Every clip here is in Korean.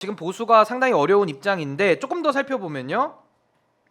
지금 보수가 상당히 어려운 입장인데 조금 더 살펴보면요.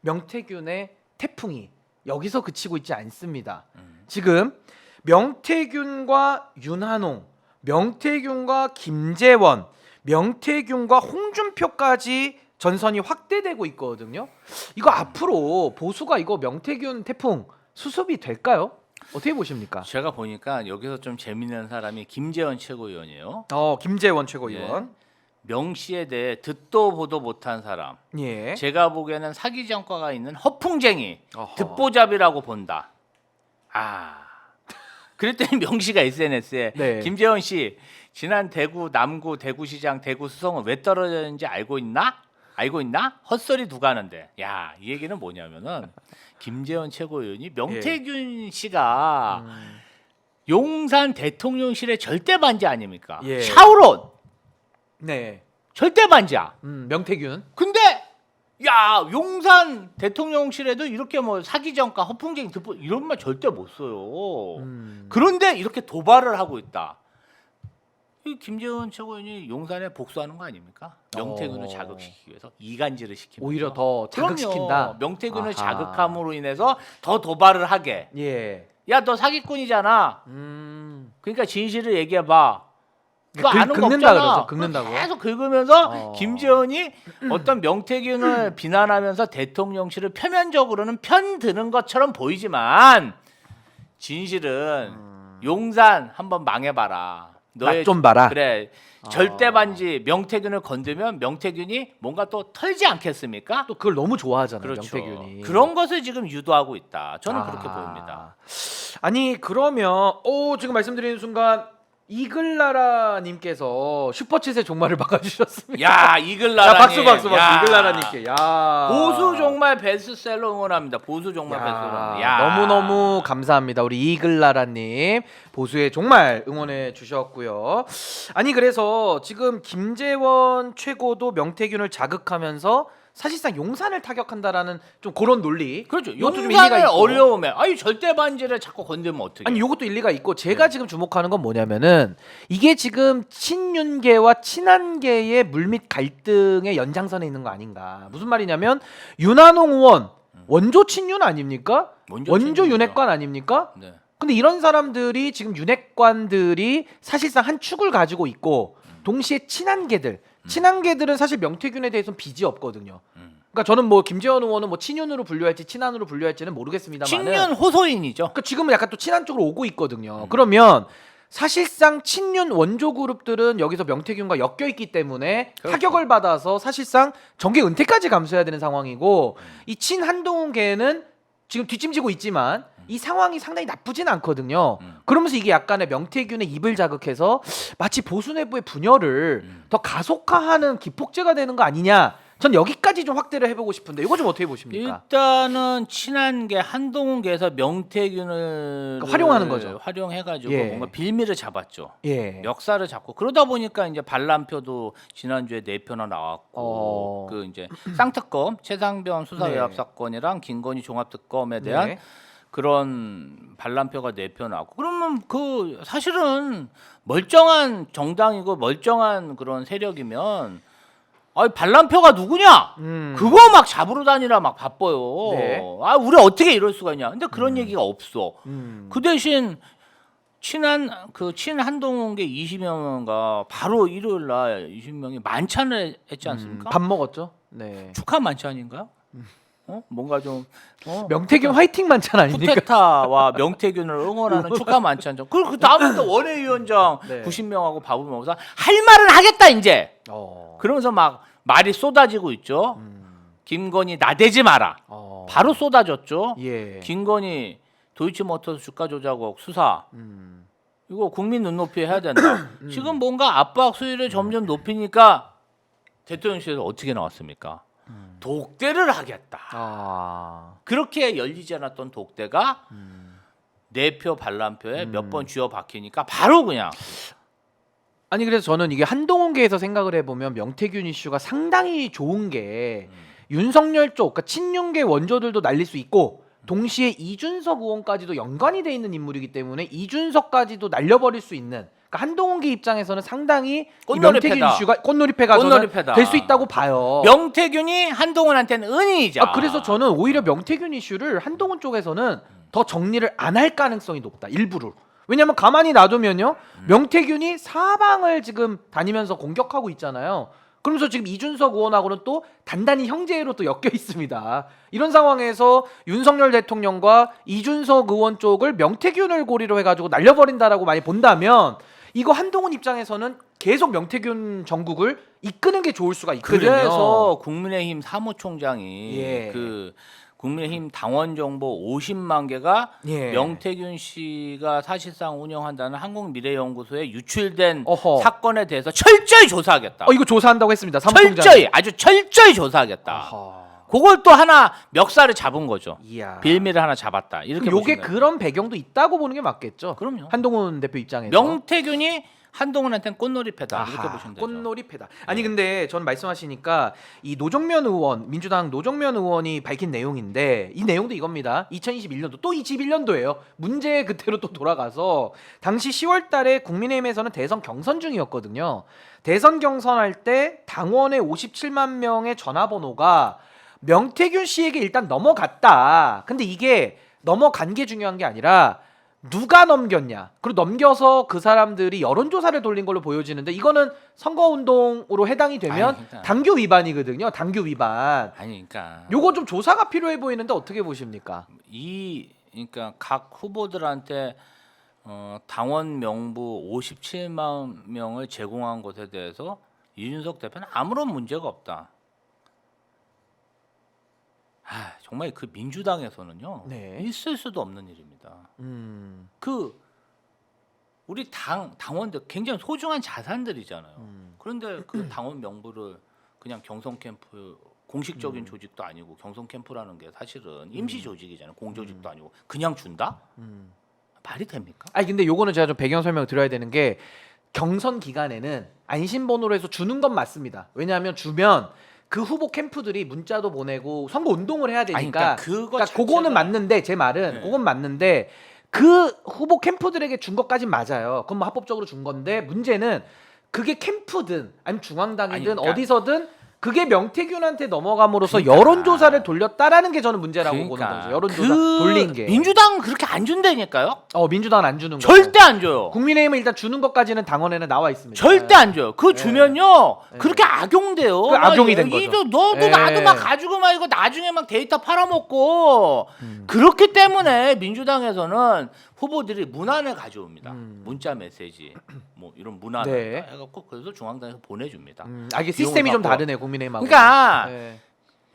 명태균의 태풍이 여기서 그치고 있지 않습니다. 지금 명태균과 윤한홍, 명태균과 김재원, 명태균과 홍준표까지 전선이 확대되고 있거든요. 이거 앞으로 보수가 이거 명태균 태풍 수습이 될까요? 어떻게 보십니까? 제가 보니까 여기서 좀 재밌는 사람이 김재원 최고위원이에요. 김재원 최고위원. 명 씨에 대해 듣도 보도 못한 사람. 예. 제가 보기에는 사기 전과가 있는 허풍쟁이, 어허. 듣보잡이라고 본다. 그랬더니 명 씨가 SNS에 네. 김재원 씨 지난 대구 남구 대구시장 대구 수성은 왜 떨어졌는지 알고 있나? 헛소리 누가 하는데. 야, 이 얘기는 뭐냐면은 김재원 최고위원이 명태균 씨가 용산 대통령실의 절대 반지 아닙니까? 예. 샤오론 네. 절대 반지야. 명태균. 근데 야, 용산 대통령실에도 이렇게 뭐 사기 전과 허풍쟁이 듣보 이런 말 절대 못 써요. 그런데 이렇게 도발을 하고 있다. 이 김재원 최고위원이 용산에 복수하는 거 아닙니까? 명태균을 자극시키기 위해서 이간질을 시키는 오히려 거죠. 더 자극시킨다. 그럼요. 명태균을 아하. 자극함으로 인해서 더 도발을 하게. 예. 야, 너 사기꾼이잖아. 그러니까 진실을 얘기해 봐. 그거 아는 거 긁는다 없잖아. 그러죠. 긁는다고. 계속 긁으면서 김재원이 어떤 명태균을 비난하면서 대통령실을 표면적으로는 편드는 것처럼 보이지만 진실은 용산 한번 망해봐라. 맛 좀 봐라. 그래. 절대 반지 명태균을 건들면 명태균이 뭔가 또 털지 않겠습니까? 또 그걸 너무 좋아하잖아요. 그렇죠. 명태균이. 그런 것을 지금 유도하고 있다. 저는 그렇게 보입니다. 아니 그러면 지금 말씀드리는 순간 이글나라님께서 슈퍼챗의 종말을 막아주셨습니다. 야, 이글나라님. 박수 야. 이글나라님께. 야. 보수 종말 베스트셀러 응원합니다. 보수 종말 베스트셀러. 야. 너무너무 감사합니다. 우리 이글나라님 보수의 종말 응원해 주셨고요. 아니 그래서 지금 김재원 최고도 명태균을 자극하면서 사실상 용산을 타격한다라는 좀 그런 논리. 그렇죠. 이것도 좀 용산의 일리가 있고. 어려움에 아니 절대 반지를 자꾸 건들면 어떻게? 아니 이것도 일리가 있고 제가 지금 주목하는 건 뭐냐면은 이게 지금 친윤계와 친한계의 물밑 갈등의 연장선에 있는 거 아닌가. 무슨 말이냐면 윤한홍 의원 원조 친윤 아닙니까? 원조 친윤이죠. 윤핵관 아닙니까? 네. 근데 이런 사람들이 지금 윤핵관들이 사실상 한 축을 가지고 있고 동시에 친한계들은 사실 명태균에 대해서는 빚이 없거든요. 그러니까 저는 뭐 김재원 의원은 뭐 친윤으로 분류할지 친한으로 분류할지는 모르겠습니다만 친윤 호소인이죠. 그러니까 지금은 약간 또 친한 쪽으로 오고 있거든요. 그러면 사실상 친윤 원조 그룹들은 여기서 명태균과 엮여 있기 때문에 그렇죠. 타격을 받아서 사실상 정계 은퇴까지 감수해야 되는 상황이고 이 친한동훈계는 지금 뒷짐지고 있지만 이 상황이 상당히 나쁘진 않거든요. 그러면서 이게 약간의 명태균의 입을 자극해서 마치 보수 내부의 분열을 더 가속화하는 기폭제가 되는 거 아니냐. 전 여기까지 좀 확대를 해보고 싶은데 이거 좀 어떻게 보십니까? 일단은 친한계 한동훈계에서 명태균을 그러니까 활용하는 거죠. 활용해가지고 예. 뭔가 빌미를 잡았죠. 예. 역사를 잡고 그러다 보니까 이제 반란표도 지난주에 4표나 나왔고 어. 그 이제 쌍특검 최상병 수사외압 네. 사건이랑 김건희 종합특검에 대한 네. 그런 반란표가 4표 나왔고 그러면 그 사실은 멀쩡한 정당이고 멀쩡한 그런 세력이면 반란표가 누구냐? 그거 막 잡으러 다니라 막 바빠요. 네. 우리 어떻게 이럴 수가 있냐? 근데 그런 얘기가 없어. 그 대신 친한동훈계 20명가 바로 일요일 날 20명이 만찬을 했지 않습니까? 밥 먹었죠? 네. 축하 만찬인가요? 뭔가 좀 명태균 화이팅 만찬 아닙니까? 쿠데타와 명태균을 응원하는 축하 만찬. 그리고 그 다음부터 원외위원장 네. 90명하고 밥을 먹어서 할 말은 하겠다 이제. 그러면서 막 말이 쏟아지고 있죠. 김건희 나대지 마라. 바로 쏟아졌죠. 예. 김건희 도이치모터스 주가 조작국 수사. 이거 국민 눈높이에 해야 된다. 지금 뭔가 압박 수위를 점점 높이니까 대통령실에서 어떻게 나왔습니까? 독대를 하겠다. 그렇게 열리지 않았던 독대가 4표 반란표에 몇 번 쥐어 박히니까 바로 그냥 아니 그래서 저는 이게 한동훈계에서 생각을 해보면 명태균 이슈가 상당히 좋은 게 윤석열 쪽, 그러니까 친윤계 원조들도 날릴 수 있고 동시에 이준석 의원까지도 연관이 돼 있는 인물이기 때문에 이준석까지도 날려버릴 수 있는 그러니까 한동훈계 입장에서는 상당히 이 꽃놀이패다. 명태균 이슈가 꽃놀이패가 꽃놀이패다. 될 수 있다고 봐요. 명태균이 한동훈한테는 은인이자. 그래서 저는 오히려 명태균 이슈를 한동훈 쪽에서는 더 정리를 안 할 가능성이 높다. 일부러. 왜냐하면 가만히 놔두면요, 명태균이 사방을 지금 다니면서 공격하고 있잖아요. 그러면서 지금 이준석 의원하고는 또 단단히 형제로 또 엮여 있습니다. 이런 상황에서 윤석열 대통령과 이준석 의원 쪽을 명태균을 고리로 해가지고 날려버린다라고 많이 본다면 이거 한동훈 입장에서는 계속 명태균 정국을 이끄는 게 좋을 수가 있거든요. 그래서 국민의힘 사무총장이 예. 그 국민의힘 당원 정보 50만 개가 예. 명태균 씨가 사실상 운영한다는 한국미래연구소에 유출된 어허. 사건에 대해서 철저히 조사하겠다. 이거 조사한다고 했습니다. 사무총장이. 철저히 아주 철저히 조사하겠다. 아하. 그걸 또 하나 멱살을 잡은 거죠. 이야. 빌미를 하나 잡았다. 이렇게 요게 보시면 돼요. 그런 배경도 있다고 보는 게 맞겠죠. 그럼요. 한동훈 대표 입장에서. 명태균이 한동훈한테는 꽃놀이패다. 이렇게 아하, 보시면 되죠. 꽃놀이패다. 아니 근데 전 말씀하시니까 이 노정면 의원, 민주당 노정면 의원이 밝힌 내용인데 이 내용도 이겁니다. 2021년도 또 21년도예요. 문제 그때로 또 돌아가서 당시 10월달에 국민의힘에서는 대선 경선 중이었거든요. 대선 경선할 때 당원의 57만 명의 전화번호가 명태균 씨에게 일단 넘어갔다. 근데 이게 넘어간 게 중요한 게 아니라 누가 넘겼냐. 그리고 넘겨서 그 사람들이 여론조사를 돌린 걸로 보여지는데 이거는 선거운동으로 해당이 되면 아니, 그러니까. 당규 위반이거든요. 당규 위반. 아니 그러니까 요거 좀 조사가 필요해 보이는데 어떻게 보십니까? 그러니까 각 후보들한테 당원 명부 57만 명을 제공한 것에 대해서 이준석 대표는 아무런 문제가 없다. 정말 그 민주당에서는요, 네. 있을 수도 없는 일입니다. 그 우리 당원들 굉장히 소중한 자산들이잖아요. 그런데 그 당원 명부를 그냥 경선 캠프 공식적인 조직도 아니고 경선 캠프라는 게 사실은 임시 조직이잖아요. 공조직도 아니고 그냥 준다? 말이 됩니까? 아니 근데 요거는 제가 좀 배경 설명을 드려야 되는 게 경선 기간에는 안심번호로 해서 주는 건 맞습니다. 왜냐하면 주면 그 후보 캠프들이 문자도 보내고 선거 운동을 해야 되니까. 그러니까 그거는 맞는데 제 말은 네. 그건 맞는데 그 후보 캠프들에게 준 것까진 맞아요. 그건 뭐 합법적으로 준 건데 문제는 그게 캠프든 아니면 중앙당이든 아니, 그러니까 어디서든 그게 명태균한테 넘어감으로써 그러니까. 여론조사를 돌렸다라는 게 저는 문제라고 보는 거죠. 여론조사 돌린 게. 민주당은 그렇게 안 준다니까요. 민주당은 안 주는 거. 절대 안 줘요. 국민의힘은 일단 주는 것까지는 당원에는 나와 있습니다. 절대 안 줘요. 그거 주면요, 그렇게 악용돼요. 그 악용이 된 거죠. 너도 예. 나도 막 가지고 막 이거 나중에 막 데이터 팔아먹고 그렇기 때문에 민주당에서는 후보들이 문안을 가져옵니다. 문자 메시지 뭐 이런 문안을 네. 해갖고 그래서 중앙당에서 보내줍니다. 이게 시스템이 좀 갖고. 다르네 국민의힘하고. 그러니까 네.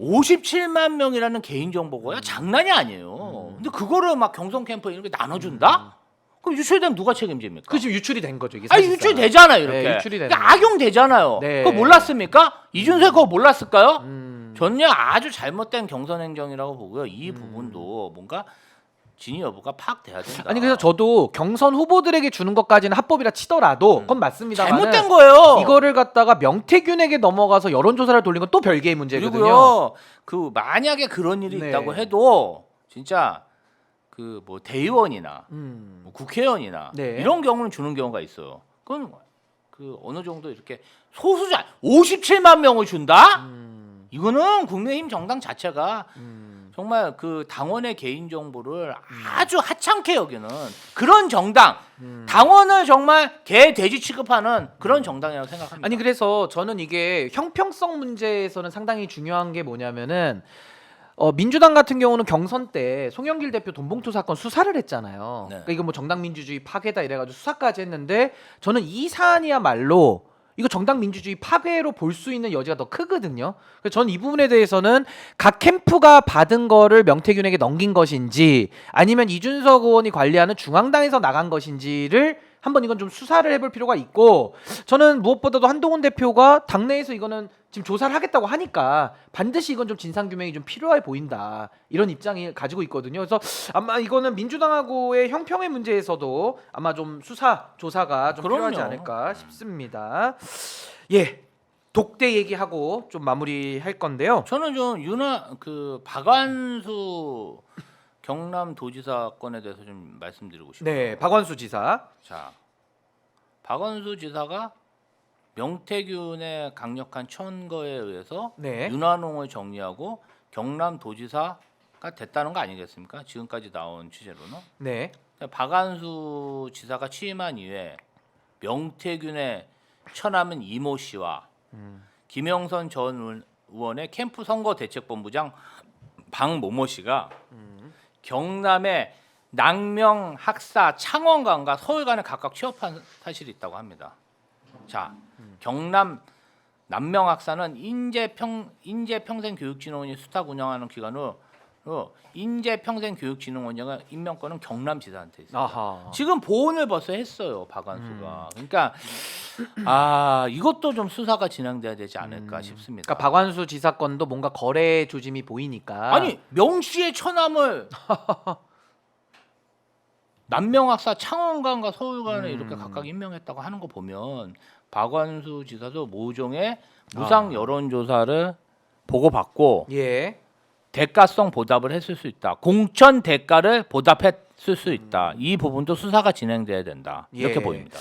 57만 명이라는 개인 정보가 장난이 아니에요. 근데 그거를 막 경선 캠프 이렇게 나눠준다? 그럼 유출되면 누가 책임집니까? 그 지금 유출이 된 거죠 이게. 아니 사실상. 유출이 되잖아요 이렇게. 네, 유출이 되는 그러니까 악용되잖아요. 네. 그거 몰랐습니까? 이준석 그거 몰랐을까요? 음. 전혀 아주 잘못된 경선 행정이라고 보고요. 이 부분도 뭔가 진위 여부가 파악돼야 된다. 아니 그래서 저도 경선 후보들에게 주는 것까지는 합법이라 치더라도 그건 맞습니다. 잘못된 거예요. 이거를 갖다가 명태균에게 넘어가서 여론조사를 돌린 건 또 별개의 문제거든요. 그리고요. 그 만약에 그런 일이 네. 있다고 해도 진짜 그 뭐 대의원이나 뭐 국회의원이나 네. 이런 경우는 주는 경우가 있어요. 그건 그 어느 정도 이렇게 소수자 57만 명을 준다? 이거는 국민의힘 정당 자체가 정말 그 당원의 개인 정보를 아주 하찮게 여기는 그런 정당, 당원을 정말 개 돼지 취급하는 그런 정당이라고 생각합니다. 아니 그래서 저는 이게 형평성 문제에서는 상당히 중요한 게 뭐냐면은 민주당 같은 경우는 경선 때 송영길 대표 돈봉투 사건 수사를 했잖아요. 네. 그러니까 이거 뭐 정당 민주주의 파괴다 이래가지고 수사까지 했는데 저는 이 사안이야말로 이거 정당 민주주의 파괴로 볼 수 있는 여지가 더 크거든요. 그래서 저는 이 부분에 대해서는 각 캠프가 받은 거를 명태균에게 넘긴 것인지 아니면 이준석 의원이 관리하는 중앙당에서 나간 것인지를 한번 이건 좀 수사를 해볼 필요가 있고 저는 무엇보다도 한동훈 대표가 당내에서 이거는 지금 조사를 하겠다고 하니까 반드시 이건 좀 진상규명이 좀 필요해 보인다 이런 입장을 가지고 있거든요. 그래서 아마 이거는 민주당하고의 형평의 문제에서도 아마 좀 수사 조사가 좀 그럼요. 필요하지 않을까 싶습니다. 예, 독대 얘기하고 좀 마무리할 건데요. 저는 좀 박완수 경남도지사 건에 대해서 좀 말씀드리고 싶어요. 네, 박원수 지사. 자, 박원수 지사가 명태균의 강력한 천거에 의해서 네. 윤한홍을 정리하고 경남도지사가 됐다는 거 아니겠습니까? 지금까지 나온 취재로는. 네. 박한수 지사가 취임한 이후에 명태균의 처남은 이모 씨와 김영선 전 의원의 캠프 선거 대책본부장 박모모 씨가 경남의 낭명, 학사, 창원관과 서울관에 각각 취업한 사실이 있다고 합니다. 자, 경남 남명학사는 인재평생교육진흥원이 수탁 운영하는 기관으로 인재평생교육진흥원장 임명권은 경남지사한테 있어요. 아하. 지금 보훈을 벌써 했어요, 박완수가. 그러니까 이것도 좀 수사가 진행돼야 되지 않을까 싶습니다. 그러니까 박완수 지사 건도 뭔가 거래 조짐이 보이니까. 아니 명씨의 처남을 남명학사 창원관과 서울관에 이렇게 각각 임명했다고 하는 거 보면 박완수 지사도 모종의 무상 여론조사를 보고받고 예. 대가성 보답을 했을 수 있다. 공천 대가를 보답했을 수 있다. 이 부분도 수사가 진행돼야 된다. 이렇게 예. 보입니다.